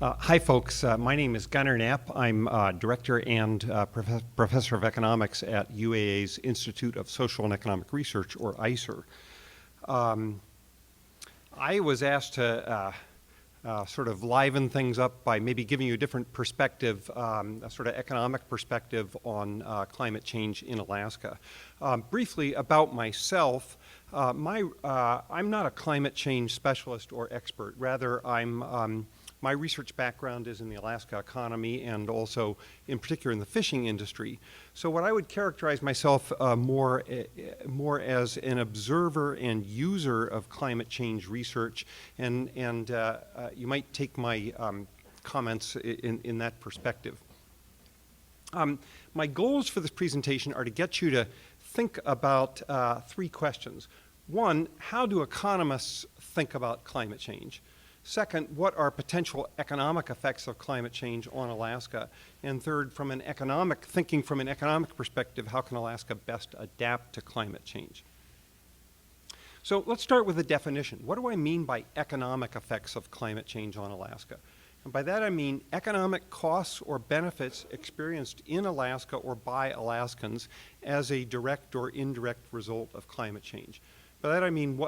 Hi, folks. My name is Gunnar Knapp. I'm Director and Professor of Economics at UAA's Institute of Social and Economic Research, or ICER. I was asked to sort of liven things up by maybe giving you a different perspective, a sort of economic perspective on climate change in Alaska. Briefly about myself, I'm not a climate change specialist or expert. Rather, my research background is in the Alaska economy and also in particular in the fishing industry. So what I would characterize myself more as an observer and user of climate change research, and you might take my comments in that perspective. My goals for this presentation are to get you to think about three questions. One, how do economists think about climate change? Second, what are potential economic effects of climate change on Alaska? And third, from an economic perspective, how can Alaska best adapt to climate change? So let's start with a definition. What do I mean by economic effects of climate change on Alaska? And by that I mean economic costs or benefits experienced in Alaska or by Alaskans as a direct or indirect result of climate change. By that I mean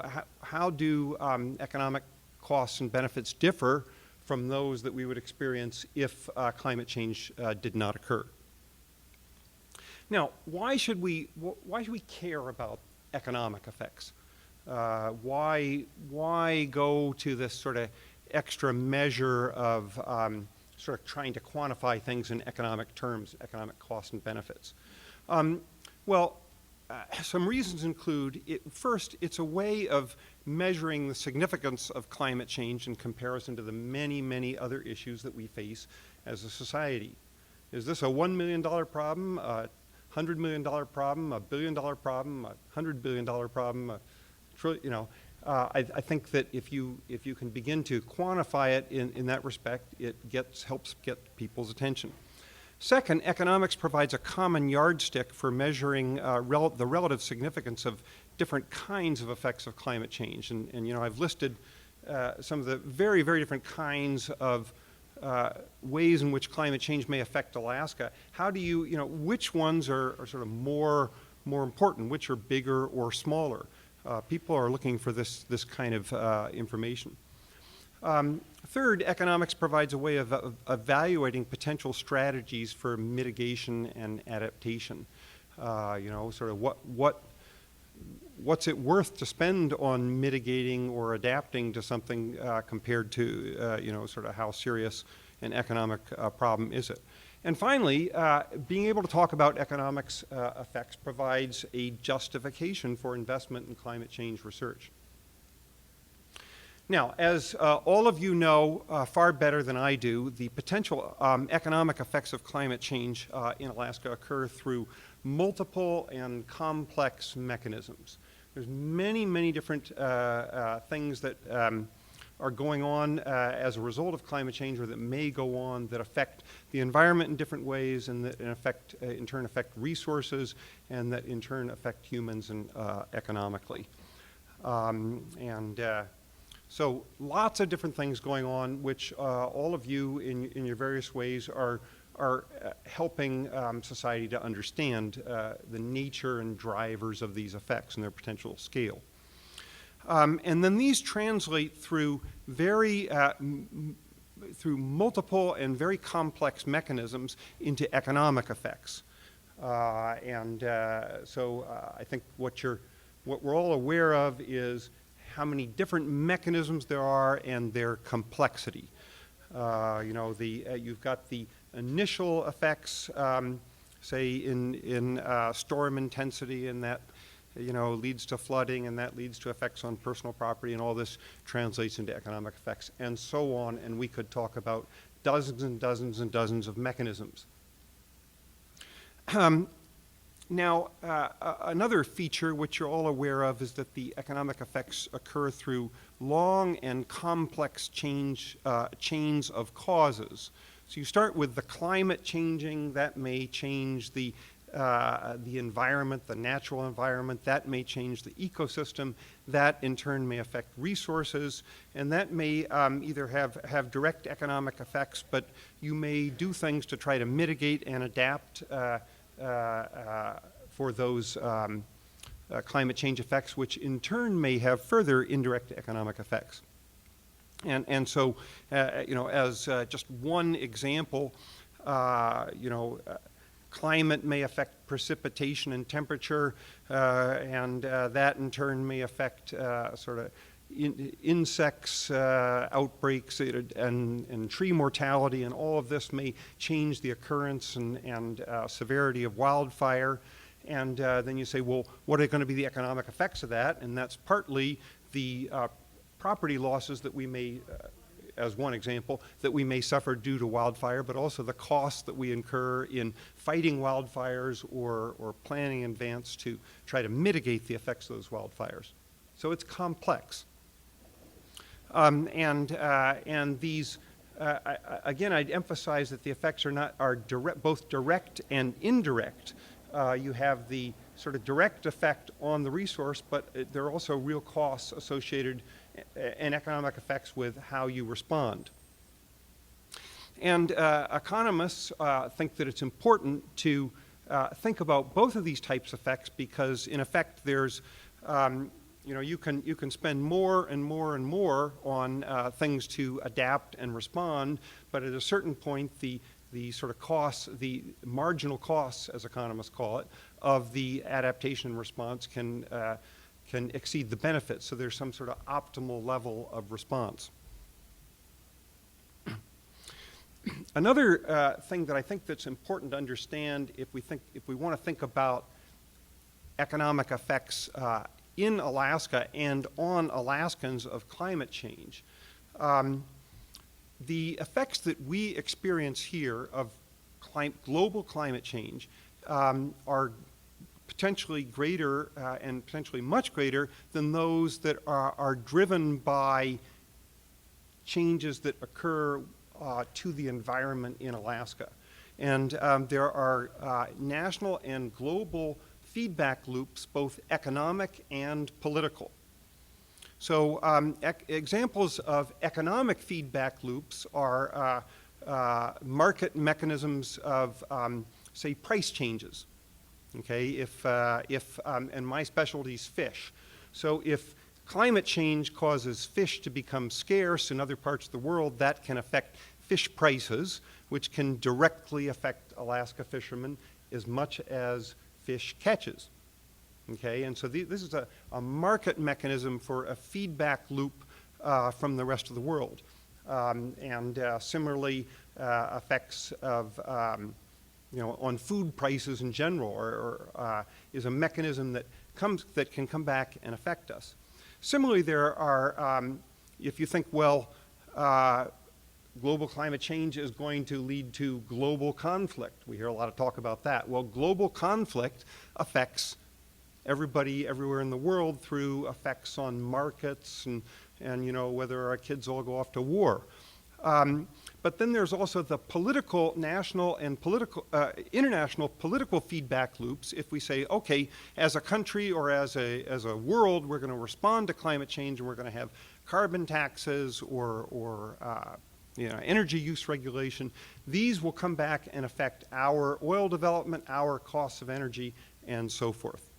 how do economic costs and benefits differ from those that we would experience if climate change did not occur. Now, why should we care about economic effects? Why go to this sort of extra measure of sort of trying to quantify things in economic terms, economic costs and benefits? Some reasons include, first, it's a way of measuring the significance of climate change in comparison to the many, many other issues that we face as a society. Is this a $1 million problem, a $100 million problem, a $1 billion problem, a $100 billion problem, I think that if you can begin to quantify it in that respect, it helps get people's attention. Second, economics provides a common yardstick for measuring the relative significance of different kinds of effects of climate change. And I've listed some of the very, very different kinds of ways in which climate change may affect Alaska. How do which ones are sort of more important, which are bigger or smaller? People are looking for this kind of information. Third, economics provides a way of evaluating potential strategies for mitigation and adaptation. Sort of what's it worth to spend on mitigating or adapting to something compared to, sort of how serious an economic problem is it? And finally, being able to talk about economics effects provides a justification for investment in climate change research. Now, as all of you know far better than I do, the potential economic effects of climate change in Alaska occur through multiple and complex mechanisms. There's many, many different things that are going on as a result of climate change, or that may go on, that affect the environment in different ways, and that in turn affect resources, and that in turn affect humans and economically. So lots of different things going on, which all of you in your various ways are helping society to understand the nature and drivers of these effects and their potential scale. And then these translate through through multiple and very complex mechanisms into economic effects. So I think what we're all aware of is how many different mechanisms there are and their complexity. You've got the initial effects, say in storm intensity, and that leads to flooding, and that leads to effects on personal property, and all this translates into economic effects, and so on. And we could talk about dozens and dozens and dozens of mechanisms. Now, another feature which you're all aware of is that the economic effects occur through long and complex chains of causes. So you start with the climate changing. That may change the the environment, the natural environment. That may change the ecosystem. That in turn may affect resources, and that may either have direct economic effects, but you may do things to try to mitigate and adapt for those climate change effects, which in turn may have further indirect economic effects. And so, as just one example, climate may affect precipitation and temperature, and that in turn may affect sort of insects, outbreaks, and tree mortality, and all of this may change the occurrence and severity of wildfire. And then you say, well, what are going to be the economic effects of that? And that's partly the property losses that we may, as one example, that we may suffer due to wildfire, but also the costs that we incur in fighting wildfires or planning in advance to try to mitigate the effects of those wildfires. So it's complex. And these, again, I'd emphasize that the effects are direct, both direct and indirect. You have the sort of direct effect on the resource, but there are also real costs associated and economic effects with how you respond. And economists think that it's important to think about both of these types of effects, because in effect there's, you can spend more and more and more on things to adapt and respond, but at a certain point the sort of costs, the marginal costs, as economists call it, of the adaptation response can exceed the benefits. So there's some sort of optimal level of response. Another thing that I think that's important to understand if we want to think about economic effects in Alaska and on Alaskans of climate change, the effects that we experience here of global climate change are potentially greater and potentially much greater than those that are driven by changes that occur to the environment in Alaska. And there are national and global feedback loops, both economic and political. So examples of economic feedback loops are market mechanisms of, say, price changes. Okay, and my specialty is fish. So if climate change causes fish to become scarce in other parts of the world, that can affect fish prices, which can directly affect Alaska fishermen as much as fish catches. Okay, and so this is a market mechanism for a feedback loop from the rest of the world. And similarly, effects of on food prices in general, or is a mechanism that can come back and affect us. Similarly, there are, if you think, well, global climate change is going to lead to global conflict. We hear a lot of talk about that. Well, global conflict affects everybody everywhere in the world through effects on markets and whether our kids all go off to war. But then there's also the political, national and international political feedback loops. If we say, okay, as a country or as a world, we're going to respond to climate change and we're going to have carbon taxes or energy use regulation, these will come back and affect our oil development, our costs of energy, and so forth.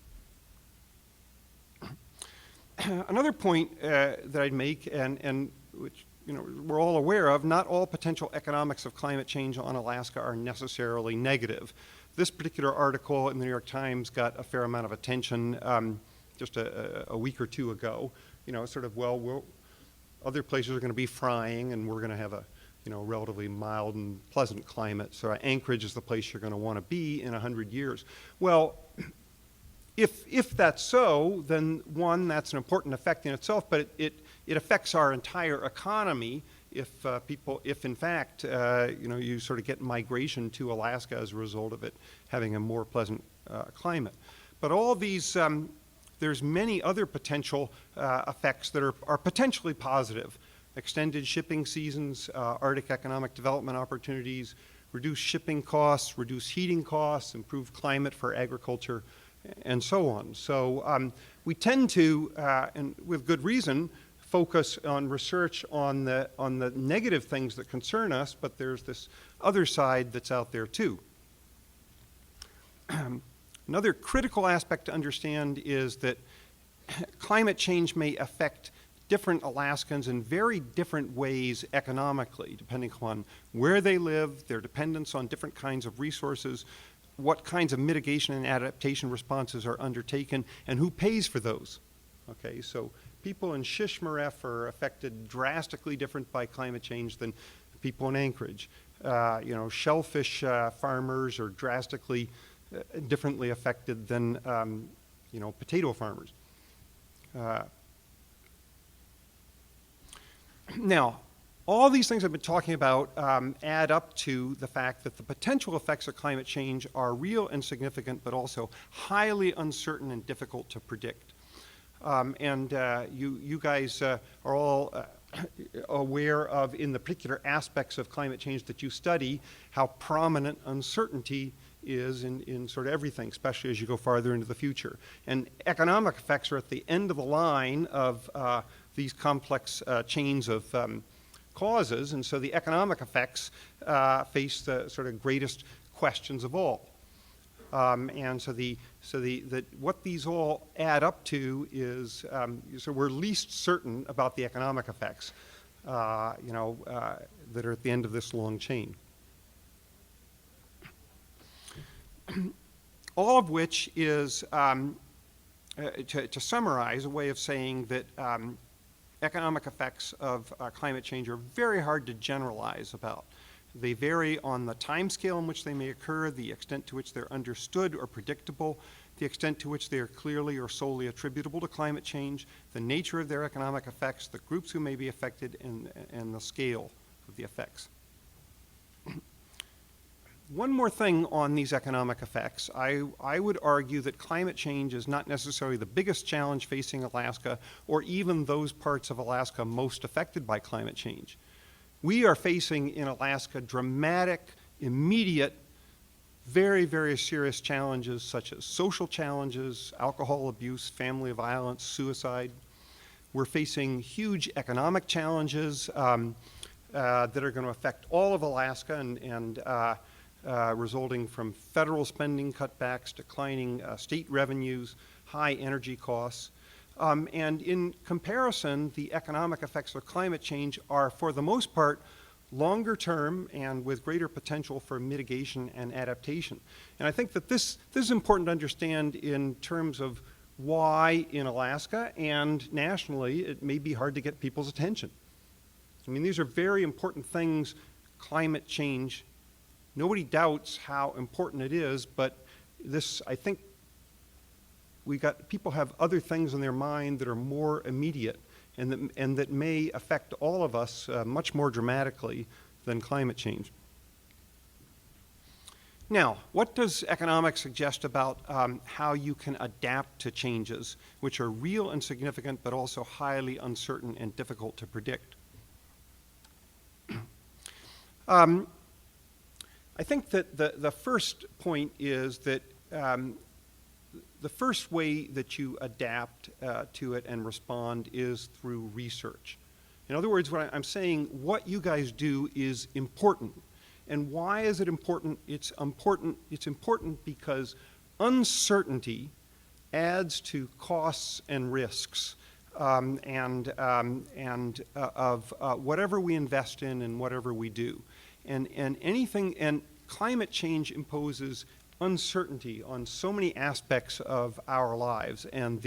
Another point that I'd make, and which we're all aware of, not all potential economics of climate change on Alaska are necessarily negative. This particular article in the New York Times got a fair amount of attention just a week or two ago. Sort of, other places are going to be frying, and we're going to have a relatively mild and pleasant climate. So Anchorage is the place you're going to want to be in 100 years. Well, if that's so, then one, that's an important effect in itself, but it affects our entire economy if in fact, you sort of get migration to Alaska as a result of it having a more pleasant climate. But all these, there's many other potential effects that are potentially positive. Extended shipping seasons, Arctic economic development opportunities, reduce shipping costs, reduce heating costs, improve climate for agriculture, and so on. So we tend to, and with good reason, focus on research on the negative things that concern us, but there's this other side that's out there too. Another critical aspect to understand is that climate change may affect different Alaskans in very different ways economically, depending upon where they live, their dependence on different kinds of resources, what kinds of mitigation and adaptation responses are undertaken, and who pays for those. Okay, so people in Shishmaref are affected drastically different by climate change than people in Anchorage. Shellfish farmers are drastically differently affected than, potato farmers. Now, all these things I've been talking about add up to the fact that the potential effects of climate change are real and significant, but also highly uncertain and difficult to predict. You guys are all aware of, in the particular aspects of climate change that you study, how prominent uncertainty is in sort of everything, especially as you go farther into the future. And economic effects are at the end of the line of these complex chains of causes, and so the economic effects face the sort of greatest questions of all. And so what these all add up to is, so we're least certain about the economic effects, that are at the end of this long chain. All of which is, to summarize, a way of saying that economic effects of climate change are very hard to generalize about. They vary on the time scale in which they may occur, the extent to which they're understood or predictable, the extent to which they are clearly or solely attributable to climate change, the nature of their economic effects, the groups who may be affected, and the scale of the effects. One more thing on these economic effects. I would argue that climate change is not necessarily the biggest challenge facing Alaska, or even those parts of Alaska most affected by climate change. We are facing in Alaska dramatic, immediate, very, very serious challenges such as social challenges, alcohol abuse, family violence, suicide. We're facing huge economic challenges that are going to affect all of Alaska and resulting from federal spending cutbacks, declining state revenues, high energy costs. And in comparison, the economic effects of climate change are, for the most part, longer term and with greater potential for mitigation and adaptation. And I think that this is important to understand in terms of why in Alaska and nationally it may be hard to get people's attention. I mean, these are very important things, climate change. Nobody doubts how important it is, but this, I think, people have other things in their mind that are more immediate and that may affect all of us much more dramatically than climate change. Now, what does economics suggest about how you can adapt to changes which are real and significant but also highly uncertain and difficult to predict? I think that the first point is that the first way that you adapt to it and respond is through research. In other words, what I'm saying, what you guys do is important. And why is it important? It's important because uncertainty adds to costs and risks of whatever we invest in and whatever we do. And climate change imposes uncertainty on so many aspects of our lives, and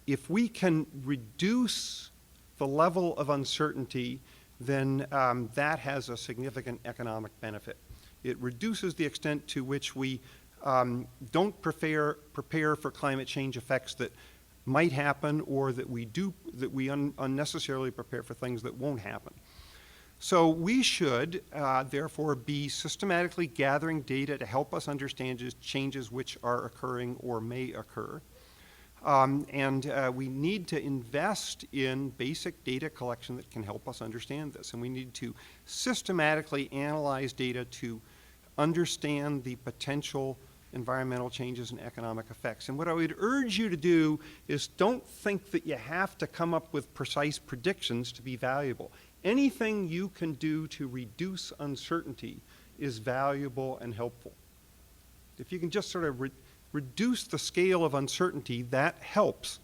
if we can reduce the level of uncertainty, then that has a significant economic benefit. It reduces the extent to which we don't prepare for climate change effects that might happen, or that we unnecessarily prepare for things that won't happen. So we should, therefore, be systematically gathering data to help us understand changes which are occurring or may occur. We need to invest in basic data collection that can help us understand this. And we need to systematically analyze data to understand the potential environmental changes and economic effects. And what I would urge you to do is don't think that you have to come up with precise predictions to be valuable. Anything you can do to reduce uncertainty is valuable and helpful. If you can just sort of reduce the scale of uncertainty, that helps.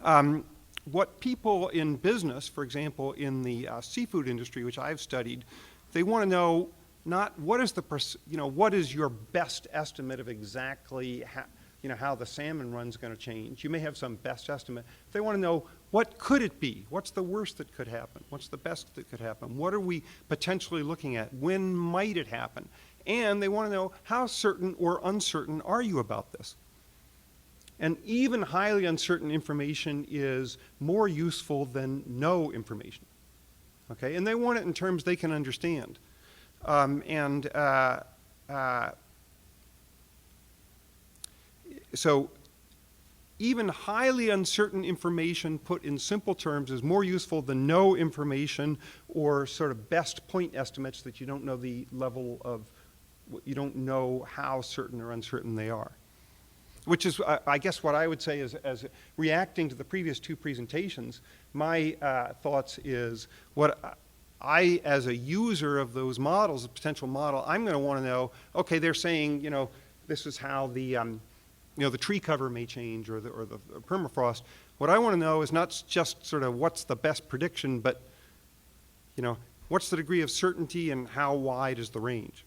What people in business, for example, in the seafood industry, which I've studied, they want to know not what is what is your best estimate of exactly how the salmon run's going to change. You may have some best estimate. They want to know, what could it be? What's the worst that could happen? What's the best that could happen? What are we potentially looking at? When might it happen? And they want to know, how certain or uncertain are you about this? And even highly uncertain information is more useful than no information. Okay? And they want it in terms they can understand. So even highly uncertain information put in simple terms is more useful than no information or sort of best point estimates that you don't know the level of, you don't know how certain or uncertain they are. Which is, I guess what I would say is, as reacting to the previous two presentations, my thoughts is what I, as a user of those models, a potential model, I'm going to want to know, okay, they're saying, this is how the tree cover may change or the permafrost. What I want to know is not just sort of what's the best prediction, but, what's the degree of certainty and how wide is the range.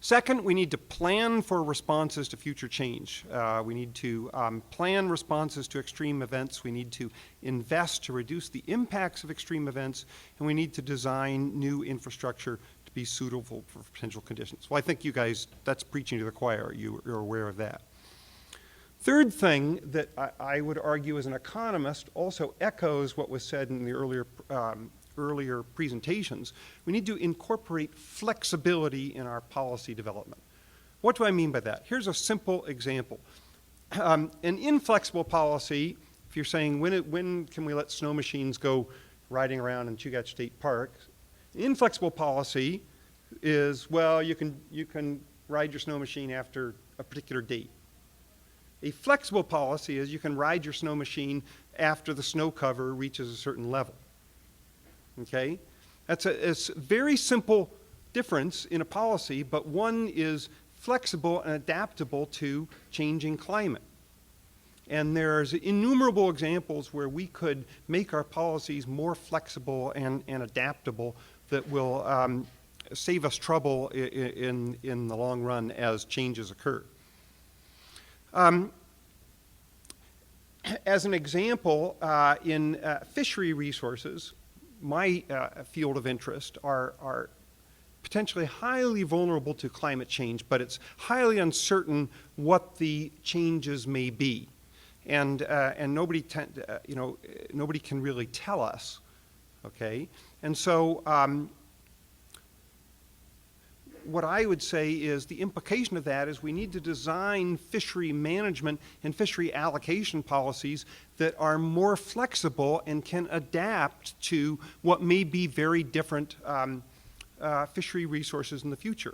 Second, we need to plan for responses to future change. We need to plan responses to extreme events. We need to invest to reduce the impacts of extreme events, and we need to design new infrastructure to be suitable for potential conditions. Well, I think you guys, that's preaching to the choir. You're aware of that. Third thing that I would argue as an economist also echoes what was said in the earlier presentations. We need to incorporate flexibility in our policy development. What do I mean by that? Here's a simple example. An inflexible policy, if you're saying when can we let snow machines go riding around in Chugach State Park, an inflexible policy is, well, you can ride your snow machine after a particular date. A flexible policy is you can ride your snow machine after the snow cover reaches a certain level. Okay? That's a very simple difference in a policy, but one is flexible and adaptable to changing climate. And there's innumerable examples where we could make our policies more flexible and adaptable that will save us trouble in the long run as changes occur. As an example, in fishery resources, my field of interest are potentially highly vulnerable to climate change, but it's highly uncertain what the changes may be, and nobody can really tell us, okay? And so what I would say is the implication of that is we need to design fishery management and fishery allocation policies that are more flexible and can adapt to what may be very different fishery resources in the future.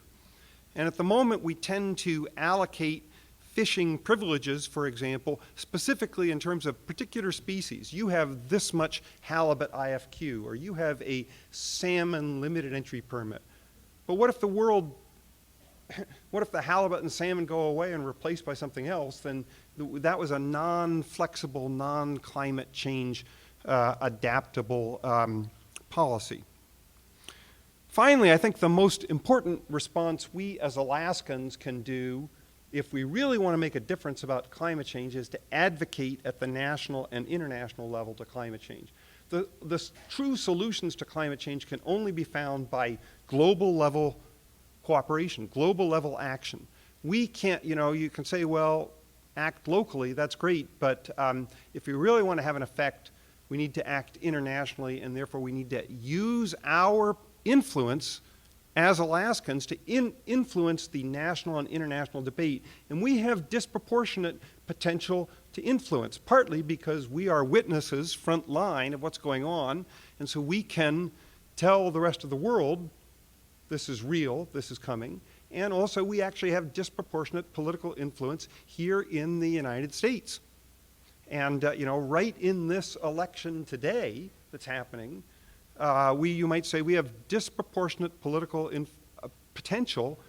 And at the moment, we tend to allocate fishing privileges, for example, specifically in terms of particular species. You have this much halibut IFQ, or you have a salmon limited entry permit. But what if the halibut and salmon go away and replaced by something else? Then that was a non-flexible, non-climate change adaptable policy. Finally, I think the most important response we as Alaskans can do if we really want to make a difference about climate change is to advocate at the national and international level to climate change. The true solutions to climate change can only be found by global level cooperation, global level action. We can't, you can say, well, act locally, that's great, but if we really want to have an effect, we need to act internationally, and therefore we need to use our influence as Alaskans to influence the national and international debate. And we have disproportionate potential to influence, partly because we are witnesses, front line of what's going on, and so we can tell the rest of the world this is real, this is coming, and also we actually have disproportionate political influence here in the United States. And you know, right in this election today that's happening, you might say we have disproportionate political potential.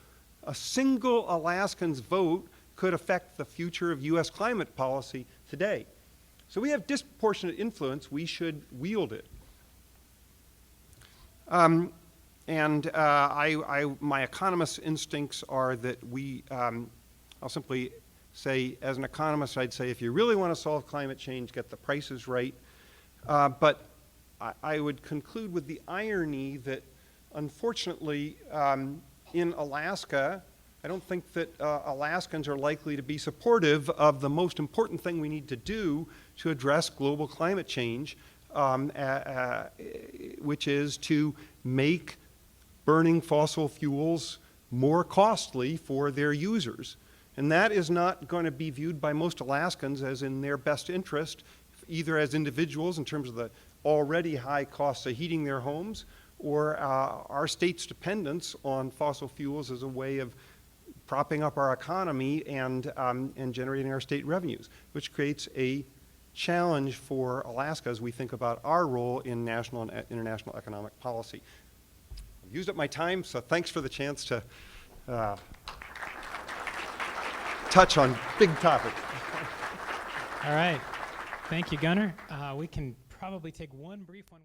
A single Alaskan's vote could affect the future of U.S. climate policy today. So we have disproportionate influence. We should wield it. My economist instincts are that I'll simply say, as an economist, I'd say if you really want to solve climate change, get the prices right. But I would conclude with the irony that, unfortunately, in Alaska, I don't think that Alaskans are likely to be supportive of the most important thing we need to do to address global climate change, which is to make burning fossil fuels more costly for their users. And that is not going to be viewed by most Alaskans as in their best interest, either as individuals in terms of the already high costs of heating their homes, or our state's dependence on fossil fuels as a way of propping up our economy and generating our state revenues, which creates a challenge for Alaska as we think about our role in national and international economic policy. I've used up my time, so thanks for the chance to touch on big topics. All right. Thank you, Gunnar. We can probably take one brief one.